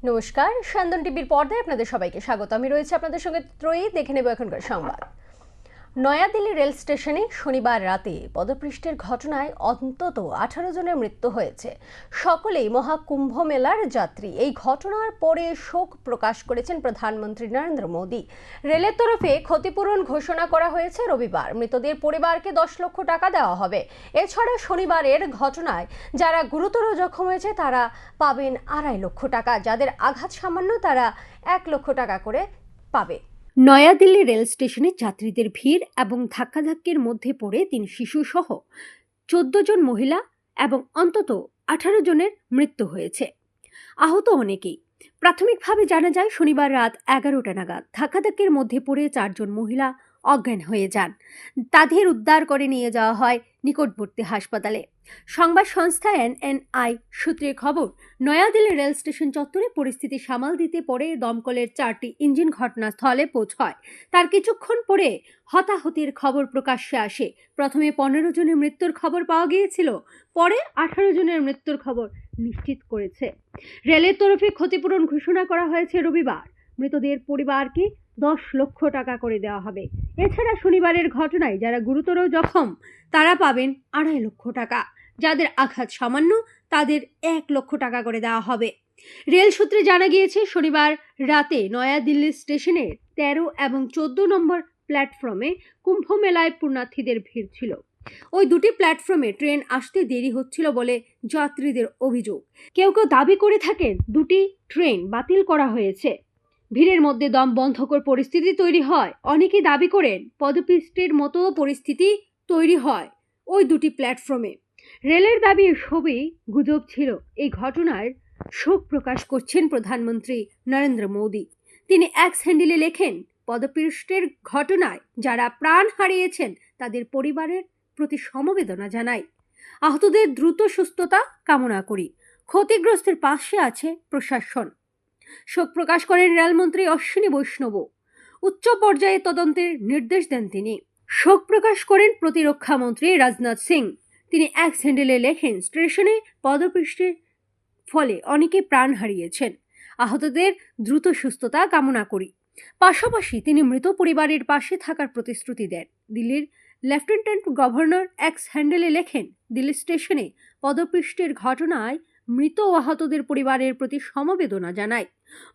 নমস্কার, সান্দন টিভির পর্দায় আপনাদের সবাইকে স্বাগত। আমি রয়েছে আপনাদের সঙ্গে ত্রয়ী। দেখে নেব এখনকার সংবাদ। নয়াদিল্লি রেল স্টেশনে শনিবার রাতে পদপৃষ্ঠের ঘটনায় অন্তত 18 জনের মৃত্যু হয়েছে। সকলেই মহাকুম্ভ মেলার যাত্রী। এই ঘটনার পরে শোক প্রকাশ করেছেন প্রধানমন্ত্রী নরেন্দ্র মোদী। রেলের তরফে ক্ষতিপূরণ ঘোষণা করা হয়েছে রবিবার। মৃতদের পরিবারকে 10 লক্ষ টাকা দেওয়া হবে। এছাড়া শনিবারের ঘটনায় যারা গুরুতর জখম হয়েছে তারা পাবেন 2.5 লক্ষ টাকা। যাদের আঘাত সামান্য তারা 1 লক্ষ টাকা করে পাবে। নয়াদিল্লি রেল স্টেশনে যাত্রীদের ভিড় এবং ধাক্কাধাক্কির মধ্যে পড়ে 3 শিশু সহ 14 জন মহিলা এবং অন্তত 18 জনের মৃত্যু হয়েছে। আহত অনেকেই। প্রাথমিকভাবে জানা যায় শনিবার রাত 11টা নাগাদ ধাক্কাধাক্কির মধ্যে পড়ে 4 জন মহিলা অজ্ঞান হয়ে যান। তাদের উদ্ধার করে নিয়ে যাওয়া হয় নিকটবর্তী হাসপাতালে। সংবাদ সংস্থা এনএনআই সূত্রে খবর, নয়াদিল্লি রেল স্টেশন চত্বরে পরিস্থিতি সামাল দিতে পরে দমকলের 4টি ইঞ্জিন ঘটনাস্থলে পৌঁছয়। তার কিছুক্ষণ পরে হতাহতের খবর প্রকাশ্যে আসে। প্রথমে 15 জনের মৃত্যুর খবর পাওয়া গিয়েছিল, পরে 18 জনের মৃত্যুর খবর নিশ্চিত করেছে রেলের তরফে। ক্ষতিপূরণ ঘোষণা করা হয়েছে রবিবার। মৃতদের পরিবারকে 10 লক্ষ টাকা করে দেওয়া হবে। এছাড়া শনিবারের ঘটনায় যারা গুরুতর জখম তারা পাবেন 2.5 লক্ষ টাকা। যাদের আঘাত সামান্য তাদের 1 লক্ষ টাকা করে দেওয়া হবে। রেল সূত্রে জানা গিয়েছে শনিবার রাতে নয়াদিল্লি স্টেশনের 13 এবং 14 নম্বর প্ল্যাটফর্মে কুম্ভ মেলায় পুণ্যার্থীদের ভিড় ছিল। ওই দুটি প্ল্যাটফর্মে ট্রেন আসতে দেরি হচ্ছিল বলে যাত্রীদের অভিযোগ। কেউ কেউ দাবি করে থাকেন দুটি ট্রেন বাতিল করা হয়েছে। ভিড়ের মধ্যে দম বন্ধকর পরিস্থিতি তৈরি হয়। অনেকে দাবি করেন পদপৃষ্ঠের মতো পরিস্থিতি তৈরি হয় ওই দুটি প্ল্যাটফর্মে। রেলের দাবি সবই গুজব ছিল। এই ঘটনার শোক প্রকাশ করছেন প্রধানমন্ত্রী নরেন্দ্র মোদী। তিনি এক্স হ্যান্ডেলে লেখেন, পদপৃষ্ঠের ঘটনায় যারা প্রাণ হারিয়েছেন তাদের পরিবারের প্রতি সমবেদনা জানাই। আহতদের দ্রুত সুস্থতা কামনা করি। ক্ষতিগ্রস্তের পাশে আছে প্রশাসন। শোক প্রকাশ করেন রেলমন্ত্রী অশ্বিনী বৈষ্ণব। উচ্চ পর্যায়ে তদন্তের নির্দেশ দেন তিনি। শোক প্রকাশ করেন প্রতিরক্ষা মন্ত্রী রাজনাথ সিং। তিনি এক্স হ্যান্ডেলে লেখেন, স্টেশনে পদপৃষ্ঠের ফলে অনেকে প্রাণ হারিয়েছেন। আহতদের দ্রুত সুস্থতা কামনা করি। পাশাপাশি তিনি মৃত পরিবারের পাশে থাকার প্রতিশ্রুতি দেন। দিল্লির লেফটেন্যান্ট গভর্নর এক্স হ্যান্ডেলে লেখেন, দিল্লি স্টেশনে পদপৃষ্ঠের ঘটনায় মৃত ও আহতদের পরিবারের প্রতি সমবেদনা জানায়।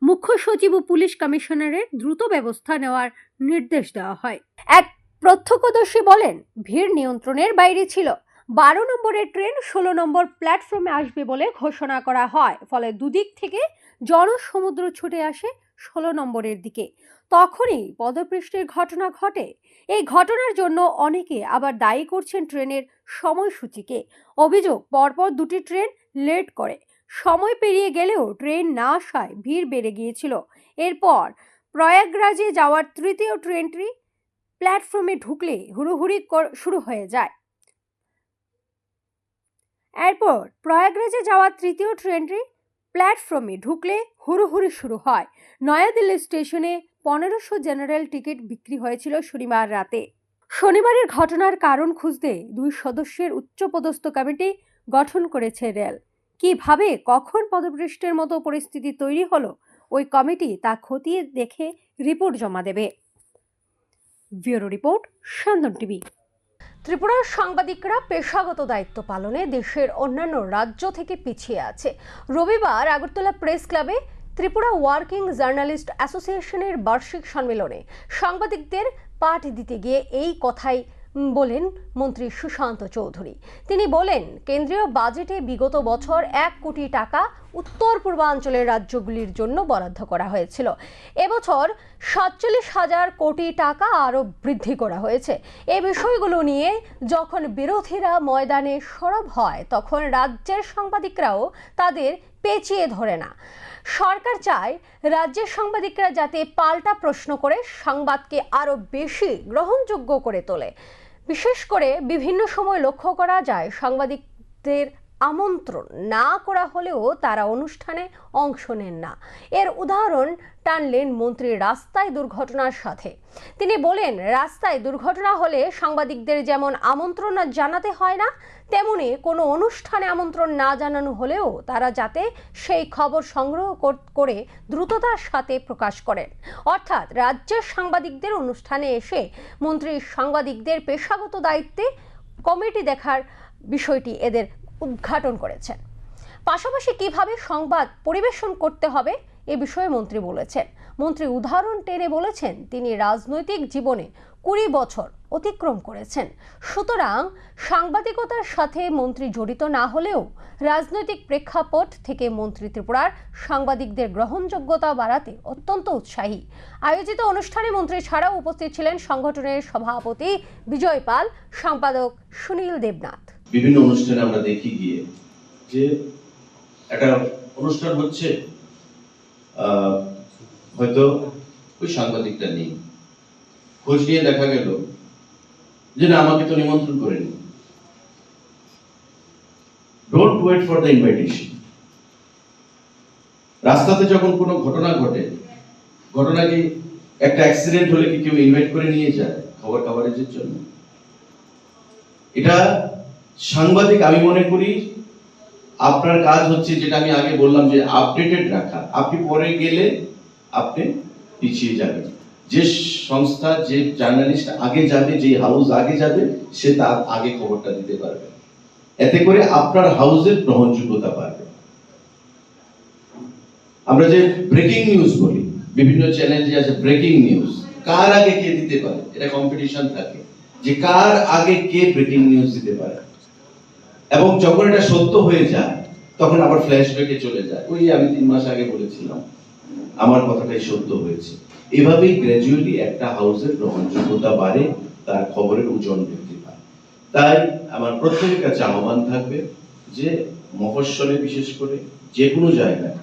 মুখ্য সচিব ও পুলিশ কমিশনারের দ্রুত ব্যবস্থা নেওয়ার নির্দেশ দেওয়া হয়। এক প্রত্যক্ষদর্শী বলেন, ভিড় নিয়ন্ত্রণের বাইরে ছিল। 12 নম্বরের ট্রেন 16 নম্বর প্ল্যাটফর্মে আসবে বলে ঘোষণা করা হয়। ফলে দুদিক থেকে জনসমুদ্র ছুটে আসে 16 নম্বরের দিকে। তখনই পদপৃষ্ঠের ঘটনা ঘটে। এই ঘটনার জন্য অনেকে আবার দায়ী করছেন ট্রেনের সময়সূচিকে। অভিযোগ, পরপর দুটি ট্রেন লেট করে। সময় পেরিয়ে গেলেও ট্রেন না আসায় ভিড় বেড়ে গিয়েছিল। এরপর প্রয়াগরাজে যাওয়ার তৃতীয় ট্রেনটি প্ল্যাটফর্মে ঢুকলে হুড়োহুড়ি শুরু হয়ে যায়। এরপর প্রয়াগরাজে যাওয়ার তৃতীয় ট্রেনটি প্ল্যাটফর্মে ঢুকলে হুড়োহুড়ি শুরু হয়। নয়াদিল্লি স্টেশনে 1500 জেনারেল টিকিট বিক্রি হয়েছিল শনিবার রাতে। শনিবারের ঘটনার কারণ খুঁজতে 2 সদস্যের উচ্চপদস্থ কমিটি গঠন করেছে রেল। কিভাবে কখন পদপৃষ্ঠের মতো পরিস্থিতি তৈরি হলো, ওই কমিটি তা খতিয়ে দেখে রিপোর্ট জমা দেবে। Bureau report, Syandan TV. ত্রিপুরার সাংবাদিকরা পেশাগত দায়িত্ব পালনে দেশের অন্যান্য রাজ্য থেকে পিছিয়ে আছে। রবিবার আগরতলা প্রেস ক্লাবে ত্রিপুরা ওয়ার্কিং জার্নালিস্ট অ্যাসোসিয়েশনের বার্ষিক সম্মেলনে সাংবাদিকদের পাঠ দিতে গিয়ে এই কথাই বলেন মন্ত্রী সুশান্ত চৌধুরী। তিনি বলেন, কেন্দ্রীয় বাজেটে বিগত বছর 1 কোটি টাকা উত্তর পূর্বাঞ্চলের রাজ্যগুলির জন্য বরাদ্দ করা হয়েছিল। এবছর 47,000 কোটি টাকা আরও বৃদ্ধি করা হয়েছে। এই বিষয়গুলো নিয়ে যখন বিরোধীরা ময়দানে সরব হয় তখন রাজ্যের সাংবাদিকরাও তাদের পেঁচিয়ে ধরে না। সরকার চায় রাজ্যের সাংবাদিকরা যাতে পাল্টা প্রশ্ন করে সংবাদকে আরও বেশি গ্রহণযোগ্য করে তোলে। বিশেষ করে বিভিন্ন সময় লক্ষ্য করা যায় সাংবাদিকদের আমন্ত্রণ না করা হলেও তারা অনুষ্ঠানে অংশ নেন না। এর উদাহরণ টানলেন মন্ত্রী রাস্তায় দুর্ঘটনার সাথে। তিনি বলেন, রাস্তায় দুর্ঘটনা হলে সাংবাদিকদের যেমন আমন্ত্রণ জানাতে হয় না, তেমনি কোনো অনুষ্ঠানে আমন্ত্রণ না জানানো হলেও তারা যাতে সেই খবর সংগ্রহ করে দ্রুততার সাথে প্রকাশ করেন। অর্থাৎ রাজ্যের সাংবাদিকদের অনুষ্ঠানে এসে মন্ত্রী সাংবাদিকদের পেশাগত দায়িত্বে কমিটি দেখার বিষয়টি এদের উদ্ঘাটন করেছেন। পাশাপাশি কিভাবে সংবাদ পরিবেশন করতে হবে এ বিষয়ে মন্ত্রী বলেছেন। মন্ত্রী উদাহরণ টেনে বলেছেন, তিনি রাজনৈতিক জীবনে 20 বছর অতিক্রম করেছেন। সুতরাং সাংবাদিকতার সাথে মন্ত্রী জড়িত না হলেও রাজনৈতিক প্রেক্ষাপট থেকে মন্ত্রী ত্রিপুরার সাংবাদিকদের গ্রহণযোগ্যতা বাড়াতে অত্যন্ত উৎসাহী। আয়োজিত অনুষ্ঠানে মন্ত্রী ছাড়াও উপস্থিত ছিলেন সংগঠনের সভাপতি বিজয় পাল, সম্পাদক সুনীল দেবনাথ। বিভিন্ন অনুষ্ঠানে আমরা দেখি গিয়ে যে একটা অনুষ্ঠান হচ্ছে, হয়তো ওই সাংবাদিকটা নেই, খোঁজ নিয়ে দেখা গেল যে না, আমাকে তো নিমন্ত্রণ করেনি। Don't wait for the invitation. রাস্তাতে যখন কোনো ঘটনা ঘটে, ঘটনা কি একটা অ্যাক্সিডেন্ট হলে কি কেউ ইনভাইট করে নিয়ে যায় খবর কাভারেজের জন্য? এটা সাংবাদিক, আমি মনে করি আপনার কাজ হচ্ছে, যেটা আমি আগে বললাম, যে আপডেটেড রাখা। আপনি পরে গেলে আপনি পিছিয়ে যাবেন। যে সংস্থা, যে জার্নালিস্ট আগে যাবে, যে হাউস আগে যাবে, সে তার আগে খবরটা দিতে পারবে। এতে করে আপনার হাউসের গ্রহণযোগ্যতা বাড়বে। আমরা যে ব্রেকিং নিউজ বলি, বিভিন্ন চ্যানেল যে আছে ব্রেকিং নিউজ, কার আগে কে দিতে পারে, এটা কম্পিটিশন থাকে যে কার আগে কে ব্রেকিং নিউজ দিতে পারে। এবং যখন এটা সত্য হয়ে যায়, তখন আবার ফ্ল্যাশব্যাকে চলে যায়, ওই আমি 3 মাস আগে বলেছিলাম, আমার কথাটাই সত্য হয়েছে। এভাবেই গ্র্যাজুয়ালি একটা হাউসের গ্রহণযোগ্যতা বাড়ে, তার খবরের ওজন বৃদ্ধি পায়। তাই আমার প্রত্যেকের কাছে আহ্বান থাকবে যে মফস্বলে বিশেষ করে যে কোনো জায়গায়,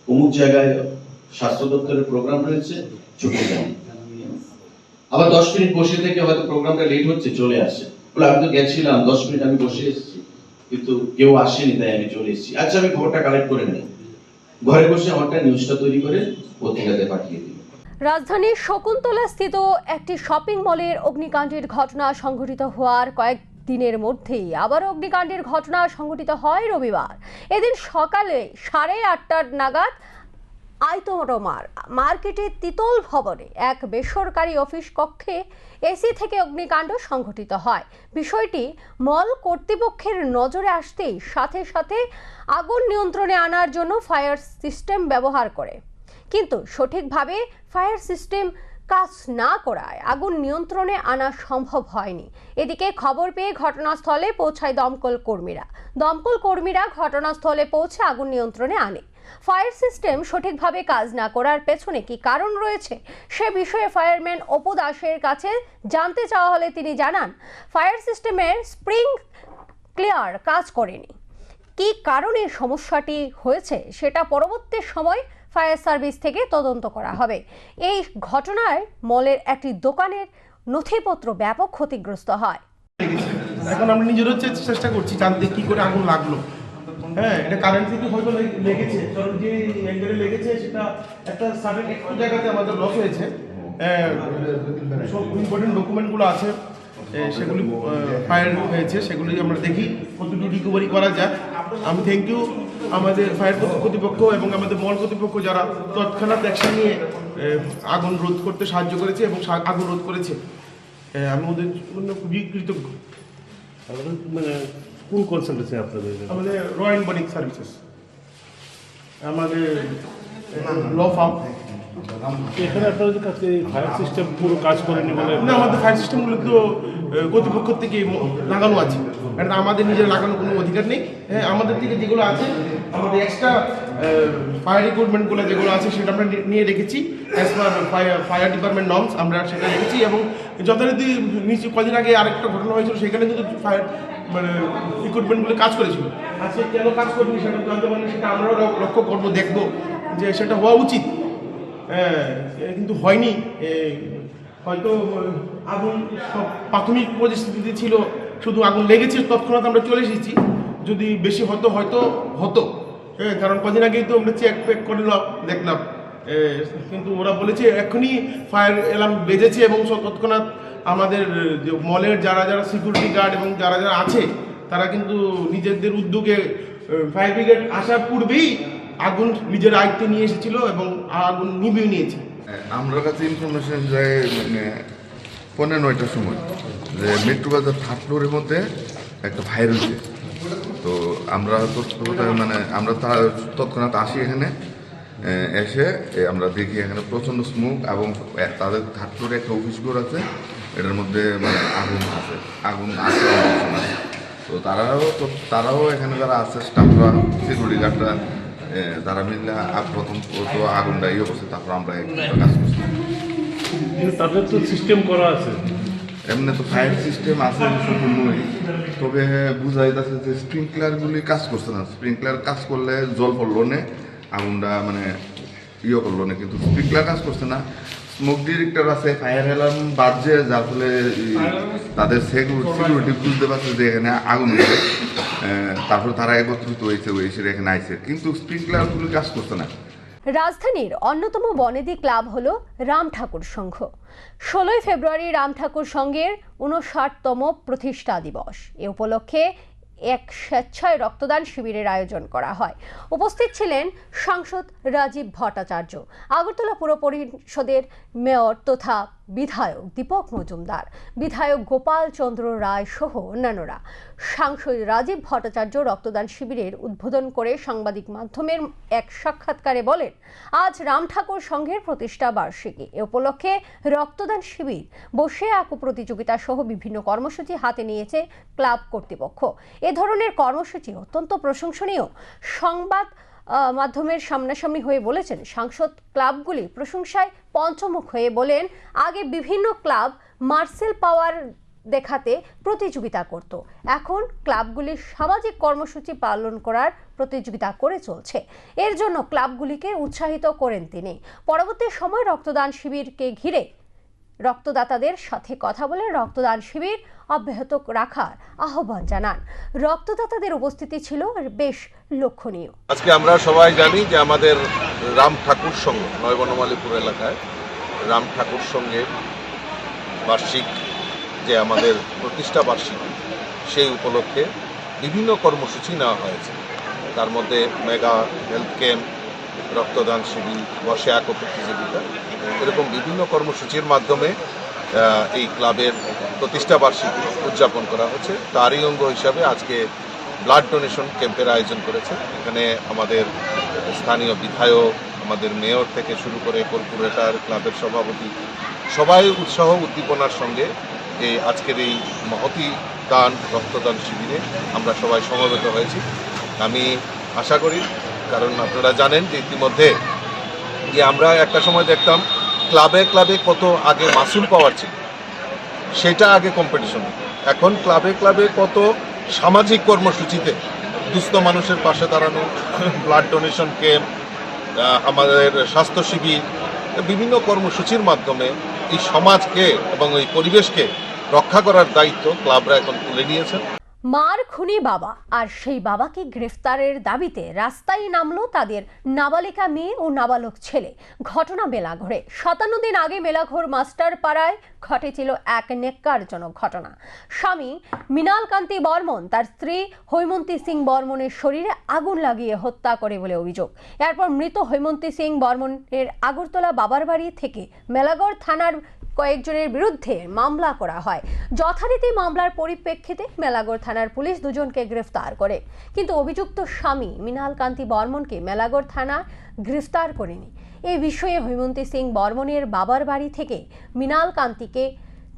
অমুক জায়গায় স্বাস্থ্য দপ্তরের প্রোগ্রাম রয়েছে, ছুটে যান। আবার 10 মিনিট বসে থেকে হয়তো প্রোগ্রামটা লেট হচ্ছে, চলে আসে, বলে আমি তো গেছিলাম 10 মিনিট আমি বসে এসেছি, কিন্তু কেউ আসেনি, তাই আমি চলে এসেছি। আচ্ছা, আমি খবরটা কালেক্ট করে নিই, ঘরে বসে আমারটা নিউজটা তৈরি করে পত্রিকাতে পাঠিয়ে দিই। রাজধানীর শকুন্তলা স্থিত একটি শপিং মলের অগ্নিকাণ্ডের ঘটনা সংঘটিত হওয়ার কয়েকদিনের মধ্যেই আবার অগ্নিকাণ্ডের ঘটনা সংঘটিত হয় রবিবার। এদিন সকালে 8:30 নাগাদ আইতরমার মার্কেটের তিতল ভবনে এক বেসরকারি অফিস কক্ষে এসি থেকে অগ্নিকাণ্ড সংঘটিত হয়। বিষয়টি মল কর্তৃপক্ষের নজরে আসতেই সাথে সাথে আগুন নিয়ন্ত্রণে আনার জন্য ফায়ার সিস্টেম ব্যবহার করে, কিন্তু সঠিকভাবে ফায়ার সিস্টেম কাজ না করায় আগুন নিয়ন্ত্রণে আনা সম্ভব হয়নি। এদিকে খবর পেয়ে ঘটনাস্থলে পৌঁছায় দমকল কর্মীরা ঘটনাস্থলে পৌঁছে আগুন নিয়ন্ত্রণে আনে। ফায়ার সিস্টেম সঠিকভাবে কাজ না করার পেছনে কি কারণ রয়েছে সে বিষয়ে ফায়ারম্যান অপু দাসের কাছে জানতে চাওয়া হলে তিনি জানান, ফায়ার সিস্টেমের স্প্রিং ক্লিয়ার কাজ করেনি। কি কারণে সমস্যাটি হয়েছে সেটা পরবর্তী সময় ফায়ার সার্ভিস থেকে তদন্ত করা হবে। এই ঘটনায় মলের একটি দোকানের নথিপত্র ব্যাপক ক্ষতিগ্রস্ত হয়। এখন আমরা নিজেরও চেষ্টা করছি জানতে কি করে আগুন লাগলো। হ্যাঁ, এটা কারেন্ট থেকে হয়তো লেগেছে, কারণ যে অ্যাঙ্গেলে লেগেছে সেটা একটা সার্টেন একটু জায়গাতে আমাদের লস হয়েছে। সব ইম্পর্টেন্ট ডকুমেন্টগুলো আছে, সেগুলি ফায়ার হয়েছে, সেগুলি আমরা দেখি কতটুকু রিকভারি করা যায়। আমি থ্যাংক ইউ আমাদের ফায়ার কর্তৃপক্ষ এবং আমাদের মল কর্তৃপক্ষ, যারা তৎক্ষণাৎ অ্যাকশন নিয়ে আগুন রোধ করতে সাহায্য করেছে এবং আগুন রোধ করেছে। আমি ওদের জন্য খুবই কৃতজ্ঞ। মানে কোন কনসালটেন্সি আপনাদের? আমাদের রয়্যাল বনিক সার্ভিসেস, আমাদের ল ফার্ম। এখানে আপনাদের কাছে ফায়ার সিস্টেম পুরো কাজ করেনি বলে? না, আমাদের ফায়ার সিস্টেমগুলো তো কর্তৃপক্ষ থেকে লাগানো আছে, কারণ আমাদের নিজের লাগানো কোনো অধিকার নেই। হ্যাঁ, আমাদের থেকে যেগুলো আছে, আমাদের এক্সট্রা ফায়ার ইকুইপমেন্টগুলো যেগুলো আছে সেটা আমরা নিয়ে রেখেছি as per fire department norms, আমরা সেটা রেখেছি। এবং যথারীতি নিশ্চয় কদিন আগে আরেকটা ঘটনা হয়েছিল, সেখানে কিন্তু ফায়ার মানে ইকুইপমেন্টগুলো কাজ করেছিল। আজকে কেন কাজ করেনি সেটা জানতে পারলে সেটা আমরাও লক্ষ্য করবো, দেখবো যে সেটা হওয়া উচিত। কিন্তু হয়নি। হয়তো আগুন সব প্রাথমিক পরিস্থিতিতে ছিল, শুধু আগুন লেগেছে, তৎক্ষণাৎ আমরা চলে এসেছি। যদি বেশি হতো হয়তো হতো, হ্যাঁ, কারণ কদিন আগেই তো আমরা চেক ফেক করলাম, দেখলাম, কিন্তু ওরা বলেছে এখনই ফায়ার অ্যালার্ম বেজেছে এবং তৎক্ষণাৎ আমাদের যে মলের যারা যারা সিকিউরিটি গার্ড এবং যারা যারা আছে তারা কিন্তু নিজেদের উদ্যোগে ফায়ার ব্রিগেড আসার পূর্বেই আগুন নিজের আয়ত্তে নিয়ে এসেছিল এবং আগুন নিভিয়ে নিয়েছে। আমার কাছে ইনফরমেশন যায় মানে 9:15টার সময় যে মেট্রোবাজার 3rd ফ্লোরের মধ্যে একটা ফায়ার হয়েছে। তো আমরা মানে আমরা তৎক্ষণাৎ আসি এখানে, এসে আমরা দেখি এখানে প্রচণ্ড স্মোক এবং তাদের 3rd ফ্লোরে একটা অফিস ঘর আছে, এটার মধ্যে মানে আগুন আছে তো তারাও এখানে যারা আছে স্টাফরা, সিকিউরিটি গার্ডরা, তারা মিললে প্রথম তো আগুনটা ইয়ে করছে, তারপর আমরা কাজ করছি। কিন্তু তাদের তো সিস্টেম করা আছে, এমনি তো ফায়ার সিস্টেম আছে সম্পূর্ণই, তবে বোঝা যাচ্ছে যে স্প্রিংকলারগুলি কাজ করছে না। স্প্রিংকলার কাজ করলে জল পড়লো না, আগুনটা মানে ইয়ে করলো না, কিন্তু স্প্রিংকলার কাজ করছে না। স্মোক ডিটেক্টর আছে, ফায়ার অ্যালার্ম বাজছে, যার ফলে তাদের সিকিউরিটি বুঝতে পারছে যে এখানে আগুন হয়েছে, তারপর তারা একত্রিত হয়েছে, এখানে আইছে, কিন্তু স্প্রিংকলারগুলি কাজ করছে না। রাজধানীর অন্যতম বনেদি ক্লাব হলো রাম ঠাকুর সংঘ। 16ই ফেব্রুয়ারি রাম ঠাকুর সংঘের 59তম প্রতিষ্ঠা দিবস। এ উপলক্ষে এক স্বেচ্ছায় রক্তদান শিবিরের আয়োজন করা হয়। উপস্থিত ছিলেন সাংসদ রাজীব ভট্টাচার্য, আগরতলা পুর পরিষদের মেয়র তথা বিধায়ক দীপক মজুমদার, বিধায়ক গোপাল চন্দ্র রায় সহ অন্যান্যরা। সাংসদ রাজীব ভট্টাচার্য রক্তদান শিবিরের উদ্বোধন করে সাংবাদিক মাধ্যমের এক সাক্ষাৎকারে বলেন, আজ রাম ঠাকুর সংঘের প্রতিষ্ঠা বার্ষিকী। এ উপলক্ষে রক্তদান শিবির, বসে আঁকো প্রতিযোগিতা সহ বিভিন্ন কর্মসূচি হাতে নিয়েছে ক্লাব কর্তৃপক্ষ। এ ধরনের কর্মসূচি অত্যন্ত প্রশংসনীয়। সংবাদ মাধ্যমের সামনাসামনি হয়ে বলেছেন সাংসদ, ক্লাবগুলি প্রশংসায় পঞ্চমুখ হয়ে বলেন, আগে বিভিন্ন ক্লাব মার্সেল পাওয়ার দেখাতে প্রতিযোগিতা করত, এখন ক্লাবগুলি সামাজিক কর্মসূচি পালন করার প্রতিযোগিতা করে চলছে। এর জন্য ক্লাবগুলিকে উৎসাহিত করেন তিনি। পরবর্তী সময় রক্তদান শিবিরকে ঘিরে রক্তদাতাদের সাথে কথা বলে রক্তদান শিবির অব্যাহত রাখার আহ্বান জানান। রক্তদাতাদের উপস্থিতি ছিল বেশ লক্ষণীয়। আজকে আমরা সবাই জানি যে আমাদের রাম ঠাকুর সংঘ নয়বনমালীপুর এলাকায় রাম ঠাকুর সংঘের বার্ষিক যে আমাদের প্রতিষ্ঠা বার্ষিকী, সেই উপলক্ষে বিভিন্ন কর্মসূচি নেওয়া হয়েছে। তার মধ্যে মেগা হেলথ ক্যাম্প, রক্তদান শিবির, বসে আঁকো প্রতিযোগিতা, এরকম বিভিন্ন কর্মসূচির মাধ্যমে এই ক্লাবের প্রতিষ্ঠা বার্ষিকী উদযাপন করা হচ্ছে। তারই অঙ্গ হিসাবে আজকে ব্লাড ডোনেশন ক্যাম্পের আয়োজন করেছে। এখানে আমাদের স্থানীয় বিধায়ক, আমাদের মেয়র থেকে শুরু করে কর্পোরেটর, ক্লাবের সভাপতি, সবাই উৎসাহ উদ্দীপনার সঙ্গে আজকের এই মহতি দান রক্তদান শিবিরে আমরা সবাই সমবেত হয়েছি। আমি আশা করি, কারণ আপনারা জানেন যে ইতিমধ্যে যে আমরা একটা সময় দেখতাম ক্লাবে ক্লাবে কত আগে মাসুল পাওয়ার ছিল, সেটা আগে কম্পিটিশন। এখন ক্লাবে ক্লাবে কত সামাজিক কর্মসূচিতে দুস্থ মানুষের পাশে দাঁড়ানো, ব্লাড ডোনেশন ক্যাম্প, আমাদের স্বাস্থ্য শিবির, বিভিন্ন কর্মসূচির মাধ্যমে এই সমাজকে এবং এই পরিবেশকে রক্ষা করার দায়িত্ব ক্লাবরা এখন তুলে নিয়েছেন। মার খুনি বাবা আর সেই বাবাকে গ্রেফতারের দাবিতে রাস্তায় নামলো তাদের নাবালিকা মেয়ে ও নাবালক ছেলে। ঘটনা মেলাঘরে। 57 দিন আগে মেলাঘর মাস্টার পাড়ায় ঘটেছিল এক নেক্কারজনক ঘটনা। স্বামী মৃণাল কান্তি বর্মন তার স্ত্রী হৈমন্তী সিং বর্মনের শরীরে আগুন লাগিয়ে হত্যা করে বলে অভিযোগ। এরপর মৃত হৈমন্তী সিং বর্মনের আগরতলা বাবার বাড়ি থেকে মেলাঘর থানার কয়েকজনের বিরুদ্ধে মামলা করা হয়। যথারীতি মামলার পরিপ্রেক্ষিতে মেলাঘর থানার পুলিশ দুজনকে গ্রেফতার করে, কিন্তু অভিযুক্ত স্বামী মৃণাল কান্তি বর্মনকে মেলাঘর থানা গ্রেফতার করেনি। এই বিষয়ে হৈমন্তী সিং বর্মনের বাবার বাড়ি থেকে মৃণাল কান্তিকে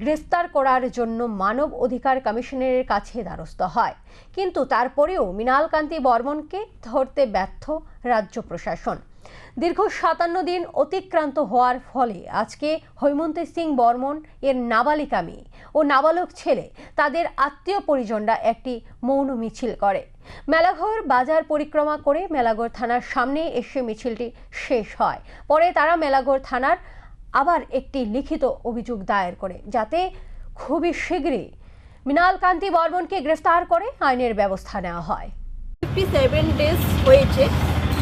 গ্রেফতার করার জন্য মানব অধিকার কমিশনারের কাছে দ্বারস্থ হয়, কিন্তু তারপরেও মৃণাল কান্তি বর্মনকে ধরতে ব্যর্থ রাজ্য প্রশাসন। দীর্ঘ 57 দিন অতিক্রান্ত হওয়ার ফলে আজকে হৈমন্তী সিং বর্মন এর নাবালিকা মেয়ে ও নাবালক ছেলে, তাদের আত্মীয় পরিজনরা একটি মৌন মিছিল করে। মেলাঘর বাজার পরিক্রমা করে মেলাঘর থানার সামনে এসে মিছিলটি শেষ হয়। পরে তারা মেলাঘর থানার আবার একটি লিখিত অভিযোগ দায়ের করে, যাতে খুবই শীঘ্রই মৃণাল কান্তি বর্মনকে গ্রেফতার করে আইনের ব্যবস্থা নেওয়া হয়। 57 ডেজ হয়েছে।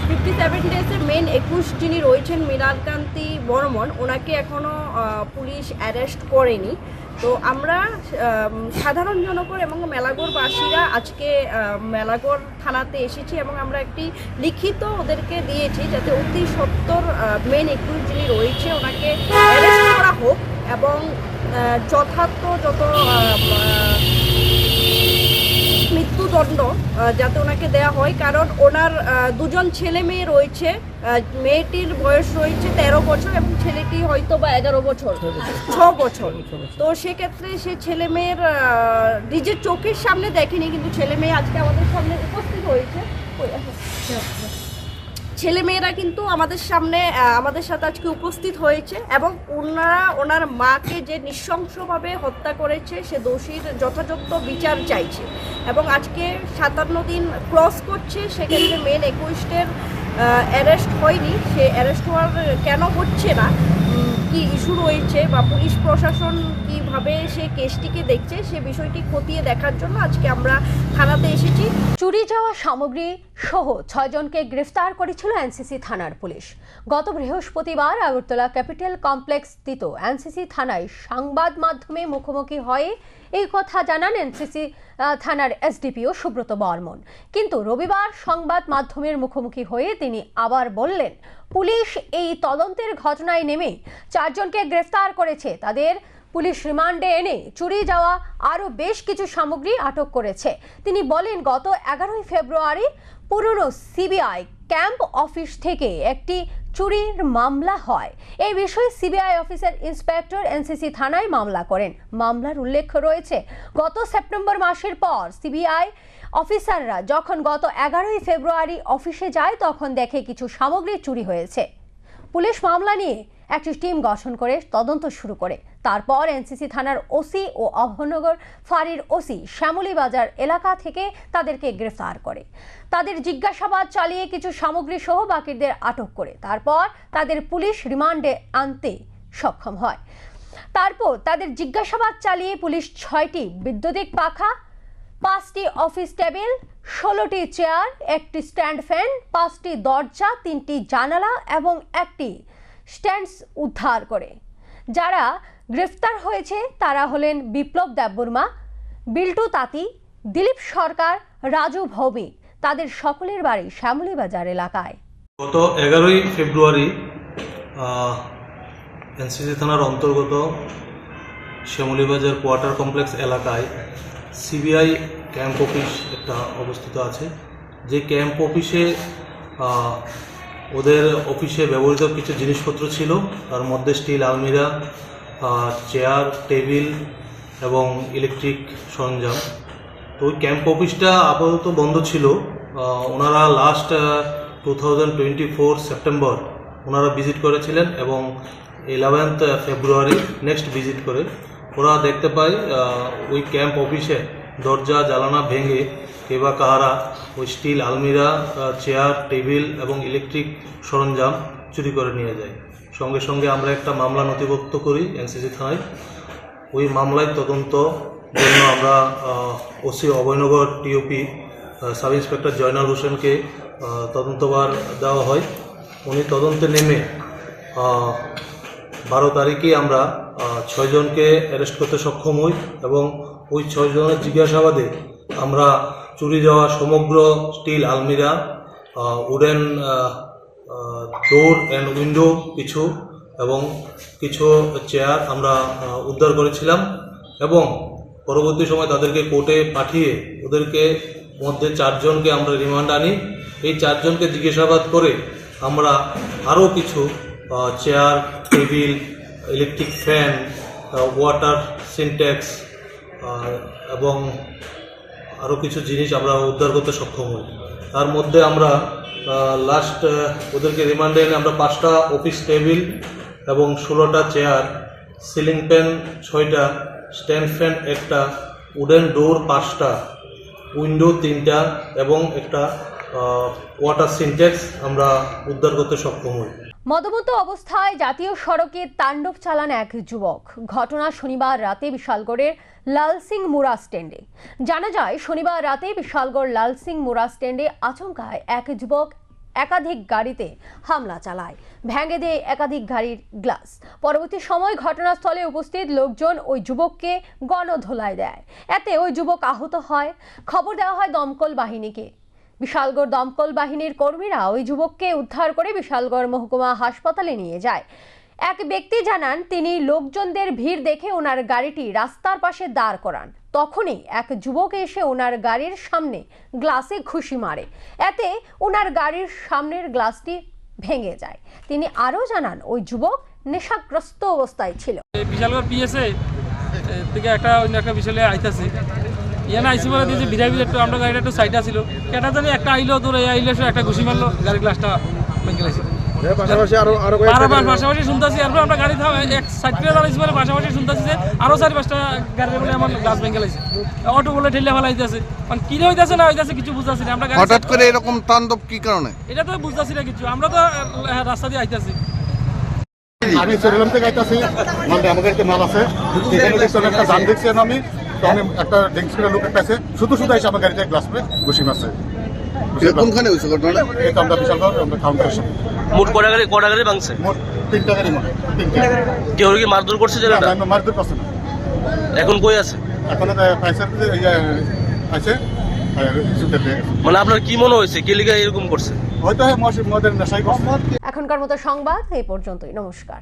57 ডেজের মেন 21 যিনি রয়েছেন মৃণালকান্তি বর্মন, ওনাকে এখনও পুলিশ অ্যারেস্ট করেনি। তো আমরা সাধারণ জনগণ এবং মেলাগড়বাসীরা আজকে মেলাগড় থানাতে এসেছি এবং আমরা একটি লিখিত ওদেরকে দিয়েছি যাতে অতি সত্বর মেন 21 যিনি রয়েছে ওনাকে অ্যারেস্ট করা হোক এবং যথার্থ যত মৃত্যুদণ্ড যাতে ওনাকে দেওয়া হয়, কারণ ওনার দুজন ছেলে মেয়ে রয়েছে। মেয়েটির বয়স রয়েছে 13 বছর এবং ছেলেটি হয়তো বা 11 বছর 6 বছর। তো সেক্ষেত্রে সে ছেলে মেয়ের নিজের চোখের সামনে দেখেনি, কিন্তু ছেলে মেয়ে আজকে আমাদের সামনে উপস্থিত হয়েছে। ছেলেমেয়েরা কিন্তু আমাদের সামনে আমাদের সাথে আজকে উপস্থিত হয়েছে এবং ওনার মাকে যে নৃশংসভাবে হত্যা করেছে সে দোষীর যথাযথ বিচার চাইছে এবং আজকে 57 দিন ক্রস করছে, সেক্ষেত্রে মেন 21-এর অ্যারেস্ট হয়নি। সে অ্যারেস্ট হওয়ার কেন হচ্ছে না, কি ইস্যু রয়েছে বা পুলিশ প্রশাসন কিভাবে সে কেসটিকে দেখছে সে বিষয়টি খতিয়ে দেখার জন্য আজকে আমরা থানাতে এসেছি। চুরি যাওয়া সামগ্রী সহ 6 জনকে গ্রেফতার করেছিল এনসিসি থানার পুলিশ। গত বৃহস্পতিবার আগরতলা ক্যাপিটাল কমপ্লেক্স স্থিত এনসিসি থানায় সংবাদ মাধ্যমে মুখোমুখি হয়ে এই কথা জানান এনসিসি থানার এসডিপিও সুব্রত বর্মন। কিন্তু রবিবার সংবাদ মাধ্যমের মুখোমুখি হয়ে তিনি আবার বললেন পুলিশ এই তদন্তের ঘটনায় নেমে 4 জনকে গ্রেফতার করেছে। তাদের পুলিশ রিমান্ডে এনে চুরি যাওয়া আরও বেশ কিছু সামগ্রী আটক করেছে। তিনি বলেন গত 11 ফেব্রুয়ারি পুরনো সিবিআই ক্যাম্প অফিস থেকে একটি চুরির মামলা হয়। এই বিষয়ে সিবিআই অফিসার ইন্সপেক্টর এনসিসি থানায় মামলা করেন। মামলার উল্লেখ রয়েছে গত সেপ্টেম্বর মাসের পর সিবিআই অফিসাররা যখন গত 11 ফেব্রুয়ারি অফিসে যায় তখন দেখে কিছু সামগ্রী চুরি হয়েছে। পুলিশ মামলা নিয়ে একটি টিম গঠন করে তদন্ত শুরু করে। তারপর এনসিসি থানার ওসি ও অভয়নগর ফাঁড়ির ওসি শ্যামলী বাজার এলাকা থেকে তাদেরকে গ্রেফতার করে। তাদের জিজ্ঞাসাবাদ চালিয়ে কিছু সামগ্রী সহ বাকিদের আটক করে তারপর তাদের পুলিশ রিমান্ডে আনতে সক্ষম হয়। তারপর তাদের জিজ্ঞাসাবাদ চালিয়ে পুলিশ 6টি বৈদ্যুতিক পাখা, 5টি অফিস টেবিল, 16টি চেয়ার, একটি স্ট্যান্ড ফ্যান, 5টি দরজা, 3টি জানালা এবং একটি স্ট্যান্ডস উদ্ধার করে। যারা গ্রেফতার হয়েছে তারা হলেন বিপ্লব দেববর্মা, বিল্টু তাঁতি, দিলীপ সরকার, রাজু ভৌমিক। তাদের সকলের বাড়ি শ্যামলী বাজার এলাকায়। গত 11 ফেব্রুয়ারি এনসিসি থানার অন্তর্গত শ্যামলী বাজার কোয়ার্টার কমপ্লেক্স এলাকায় সিবিআই ক্যাম্প অফিস একটা অবস্থিত আছে। যে ক্যাম্প অফিসে ওদের অফিসে ব্যবহৃত কিছু জিনিসপত্র ছিল, তার মধ্যে স্টিল আলমিরা, চেয়ার, টেবিল এবং ইলেকট্রিক সরঞ্জাম। তো ওই ক্যাম্প অফিসটা আপাতত বন্ধ ছিল। ওনারা লাস্ট 2024 সেপ্টেম্বর ওনারা ভিজিট করেছিলেন এবং 11 ফেব্রুয়ারি নেক্সট ভিজিট করে ওরা দেখতে পায় ওই ক্যাম্প অফিসে দরজা জানালা ভেঙে কে বা কাহারা ওই স্টিল আলমিরা, চেয়ার, টেবিল এবং ইলেকট্রিক সরঞ্জাম চুরি করে নিয়ে যায়। সঙ্গে সঙ্গে আমরা একটা মামলা নথিভুক্ত করি এনসিসি থানায়। ওই মামলায় তদন্ত জন্য আমরা OC Abhaynagar TOP sub inspector Joynal হোসেনকে তদন্তভার দেওয়া হয়। উনি তদন্তে নেমে 12 তারিখে আমরা 6 জনকে অ্যারেস্ট করতে সক্ষম হই এবং ওই 6 জনের জিজ্ঞাসাবাদে আমরা চুরি যাওয়া সমগ্র স্টিল আলমিরা, উডেন ডোর অ্যান্ড উইন্ডো কিছু এবং কিছু চেয়ার আমরা উদ্ধার করেছিলাম এবং পরবর্তী সময় তাদেরকে কোর্টে পাঠিয়ে ওদেরকে মধ্যে 4 জনকে আমরা রিমান্ড আনি। এই 4 জনকে জিজ্ঞাসাবাদ করে আমরা আরও কিছু chair, table, electric fan, water syntax এবং আরও কিছু জিনিস আমরা উদ্ধার করতে সক্ষম হই। তার মধ্যে আমরা লাস্ট ওদেরকে রিমান্ডে এনে আমরা 5টা অফিস টেবিল এবং 16টা চেয়ার, সিলিং ফ্যান 6টা, স্ট্যান্ড ফ্যান 1টা, উডেন ডোর 5টা, উইন্ডো 3টা এবং একটা ওয়াটার সিনটেক্স আমরা উদ্ধার করতে সক্ষম হই। মদমত্ত অবস্থায় জাতীয় সড়কে তাণ্ডব চালান এক যুবক। ঘটনা শনিবার রাতে বিশালগড়ের লালসিং মুড়া স্ট্যান্ডে। জানা যায় শনিবার রাতে বিশালগড় লালসিং মুড়া স্ট্যান্ডে আচমকায় এক যুবক একাধিক গাড়িতে হামলা চালায়, ভেঙে দেয় একাধিক গাড়ির গ্লাস। পরবর্তী সময় ঘটনাস্থলে উপস্থিত লোকজন ওই যুবককে গণধোলায় দেয়। এতে ওই যুবক আহত হয়। খবর দেওয়া হয় দমকল বাহিনীকে। বিশালগড় দমকল বাহিনীর কর্মীরা ওই যুবককে উদ্ধার করে বিশালগড় মহকুমা হাসপাতালে নিয়ে যায়। এক ব্যক্তি জানান, তিনি লোকজনদের ভিড় দেখে ওনার গাড়িটি রাস্তার পাশে দাঁড় করান। তখনই এক যুবক এসে ওনার গাড়ির সামনে গ্লাসে ঘুষি মারে। এতে ওনার গাড়ির সামনের গ্লাসটি ভেঙে যায়। তিনি আরও জানান, ওই যুবক নেশাগ্রস্ত অবস্থায় ছিল। বিশালগড় পিএসএ থেকে একটা অন্য একটা বিষয়ে আইতাছে, ইয়ানা আইসি বলে দিয়েছে বিদায় বিদায় একটু আমরা গাড়িটা একটু সাইডে ছিল, কেটা জানি একটা আইলো তোর আইলে একটা ঘুষি মারলো, গাড়ির গ্লাসটা ভেঙে গেছে। পাশাপাশি শুনতেছি, এরপর আমরা গাড়ি এক সাইড করে দাঁড়াইছি বলে পাশাপাশি শুনতেছি যে আরো 4-5টা গাড়ি বলে আমার গ্লাস ভেঙে গেছে, অটো বলে ঠেলে ফেলাইতেছে। মানে কি হইতাছে না হইতাছে কিছু বুঝতেছি না। আমরা হঠাৎ করে এরকম তাণ্ডব কি কারণে? এটা তো বুঝতেছি না কিছু, আমরা তো রাস্তা দিয়ে আইতাছি। আমি সেরেলাম থেকে আইতাছি, মানে আমাদের একটা মাল আছে, এখানে দেখছি একটা যান দেখছি আমি, তো আমি একটা ড্রিঙ্কস করে লোকের কাছে শুধু এসে আমার গাড়িতে গ্লাস করে ঘুষি মারছে। কোনখানে হয়েছে ঘটনা? এই তো আমরা বিশালগড় আমরা কাউন্টার সামনে। মোট কটা গাড়ি ভাঙছে? মোট 3টা গাড়ি, মোট 3টা। কেউ কি মারধর করছে? মারধর করছে না। এখন কই আছে? এখন পয়সার আছে। মানে আপনার কি মনে হয়েছে কে লিগা এরকম করছে? হয়তো মদের নেশাই করছে। এখনকার মতো সংবাদ এই পর্যন্তই। নমস্কার।